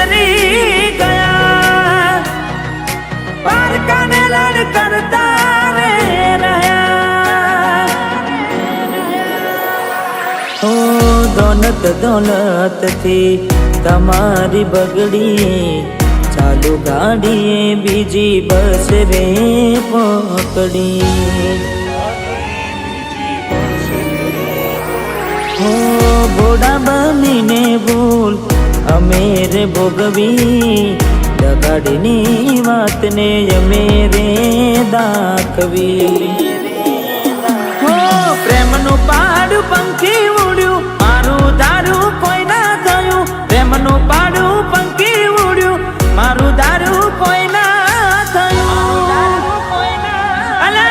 गुजरी गया, पारकाने लड़ करता रे रहा। ओ दौलत दौलत थी तमारी बगड़ी, चालू गाड़ी बीजी बस रे पकड़ी। हो बोड़ा बनी ने भूल अमेरे भोगवी, दगाड़नी वात ने अमेरे दाखवी। हो प्रेम नु पाडू पंखी उड्यू, मारू दारू कोई ना थयू। प्रेम नु पाडू पंखी उड्यू, मारू दारू कोई ना थयू। अला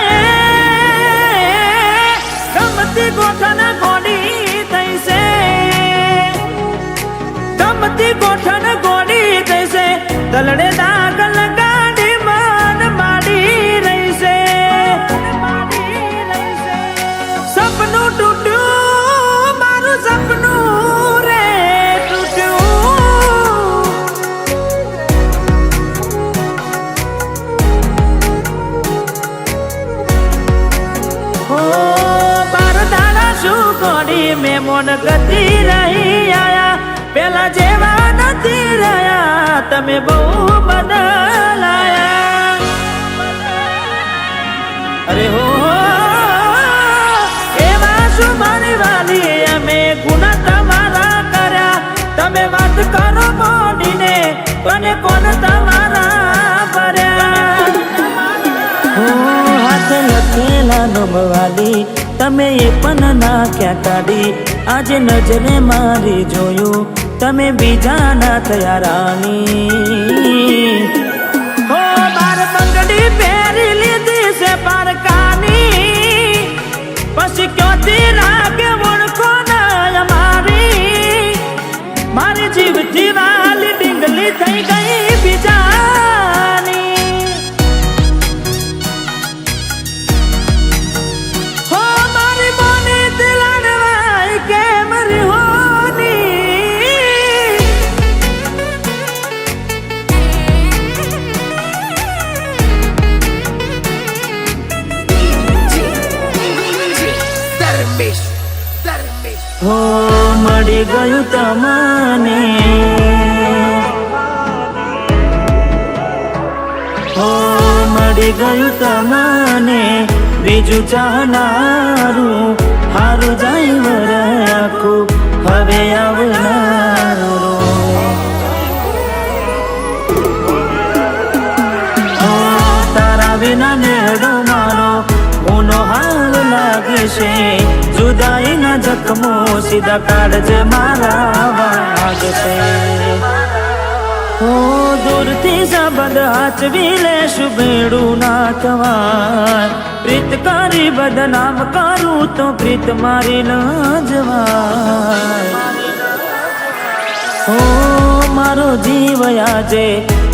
गमती गोठन गोडी तैसे, गमती गोठन गोडी तैसे, दलड़े दाग लगाड़ी मान माड़ी रही से। सपनू टूट्यू मारू सपनू रे टूट्यू। ओ बार दाड़ा शू गोड़ी में मोन गति रही आया, पेला जेवा नथी रहा तमे बहु बदलाया। अरे हो एवा शू मारी वाली अमे गुना तमारा कर्या, तमे बात करो मोडी ने कने कोन तमारा भर्या। हो हाथ लखेला नोमवाली तमे ये पण ना क्या काढी, आज नजरे मारी जोयू तमे बीजा ना थया रानी। हो बार बंगड़ी पेरी लीधी से पारकानी, पछी क्यों तेरा के ओळखो ना मारी। मारी जीवती वाली डिंगली थई गई बीजानी। हो मारी मोनी दिलड़वाई के मरी होनी। हो मળી ગયું તમને, हो મળી ગયું તમને, બીજું ચાહનારું હારું જાય વરાખું હવે આવનારો। हो તારા વિના નેડો મારો ઊનો હાલ લાગે છે, जुदाई न जख्मो सीधा काढज मारा वागसे। हो दूरथी सबंध हाचवी लेशु बेड़ू ना कवाय, प्रीत करी बदनाम करूं तो प्रीत मारी न जवाय। हो मारो जीव आजे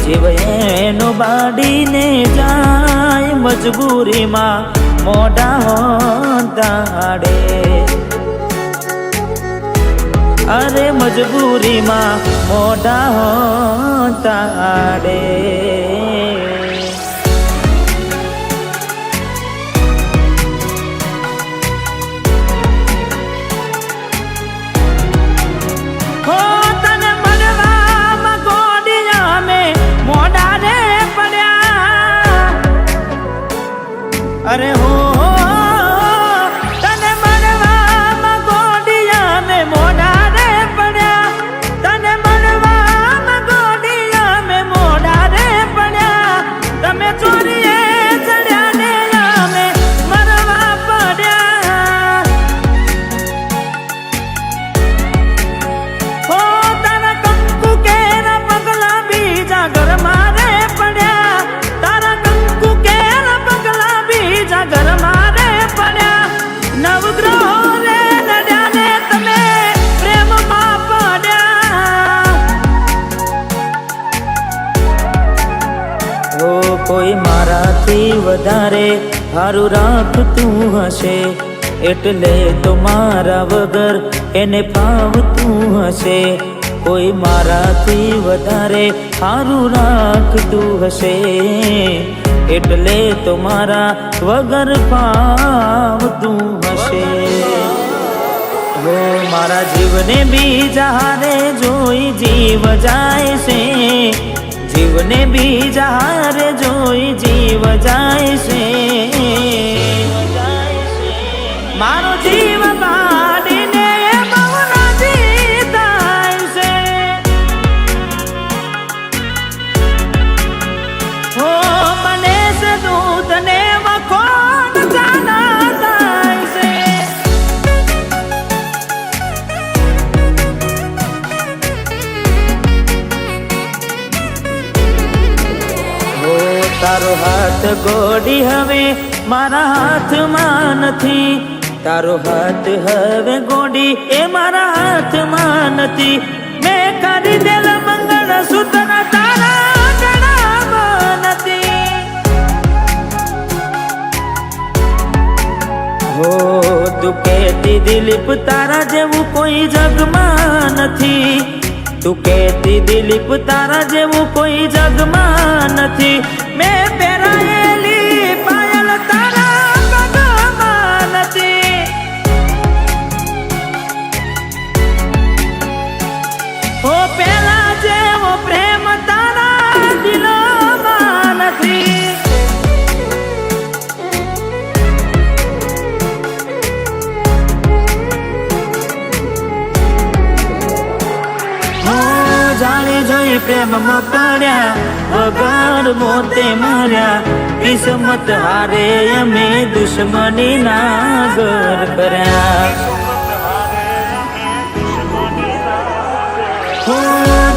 जीव एनो बाड़ी ने जाय, मजबूरी मा मोडा होंदाड़े। अरे मजबूरी मा मोडा होंदाड़े। हो तने मनवा मा गोडिया में मोडा रे पड्या। अरे हो तने मनवा मा गोडिया में मोडा रे पड्या, तने मनवा मा गोडिया में मोडा रे पड्या। तमे चोरीए चढ़्या ने आमे मरवा पड्या। हो तारा कंकु केरा पगला बीजा घर मारे पड्या, तारा कंकु केरा पगला बीजा घर मारे पड्या। नवग्रह रे लड्या ने तमे प्रेम मा पड्या। हो कोई माराथी वधारे हारू राखतुं हशे, એટલે તો મારા વગર એને ફાવતું હશે। કોઈ મારાથી વધારે સારું રાખતું હશે, એટલે તો મારા વગર ફાવતું હશે. હો મારા જીવને બીજા હારે જોઈ જીવ જાય છે, જીવને બીજા હારે જોઈ જીવ જાય છે. મારો જીવ કાઢીને બહુ નજીક થાય છે. હો મને છે દૂધ ને મખોન જાના થાય છે. તારો હાથ ગોડી હવે મારા હાથમાં નથી, તારો હાથ હવે ગોડી એ મારા હાથમાં નથી. મેં ખરીદેલ મંગળસૂત્ર તારા ગળામાં નથી. હો તું કહેતી દિલીપ તારા જેવું કોઈ જગમાં નથી, તું કહેતી દિલીપ તારા જેવું કોઈ જગમાં નથી. મેં પહેરાયેલી પાયલ તારા પગમાં નથી. હો પેલા જેવો પ્રેમ તારા દિલમાં નથી. જાણી જોઈ પ્રેમમાં પડ્યા વગર મોતે માર્યા, કિસ્મત હારે અમે દુશ્મની ના ઘર કર્યા. હો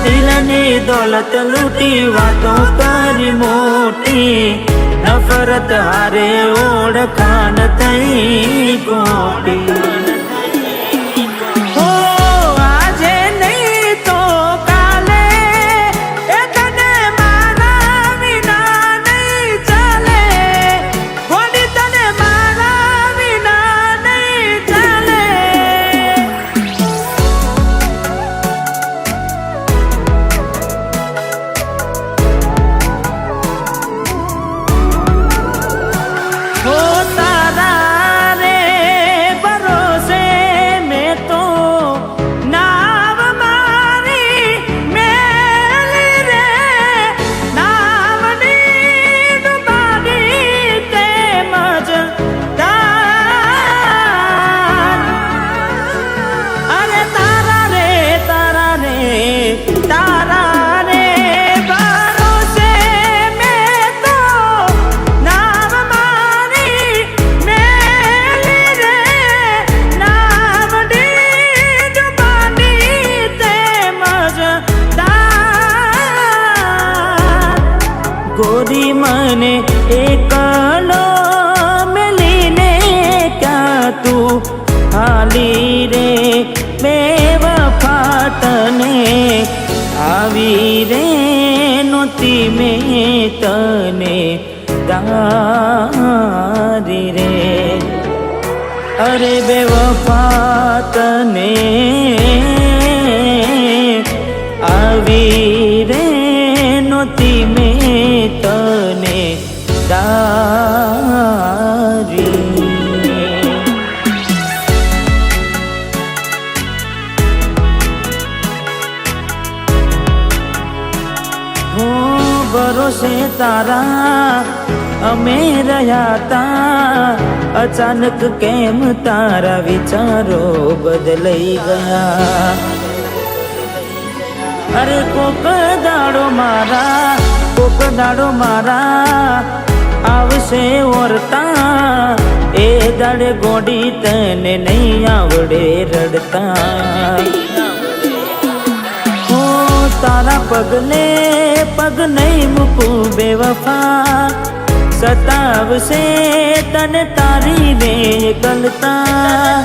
દિલની દોલત લૂટી વાતો કરી મોટી, નફરત હારે ઓળખાણ થઈ ગોટી. ગોરી મને એકલો મેલીને ક્યાં તું હાલી રે, બેવફા તને આવી રે નહોતી મેં તને તારી રે. અરે બેવફા તને આવી રે નહોતી મેં તને તારી. હો ભરોસે તારા અમે રહ્યા તા, અચાનક કેમ તારા વિચારો બદલાઈ ગયા. અરે કોક દાડો મારા આવશે ઓરતા, એ દાડે ગોડી તને નહીં આવડે રડતા. હો તારા પગલે પગ નહીં મૂકું બેવફા, સતાવશે તને તારી રે ગલતા.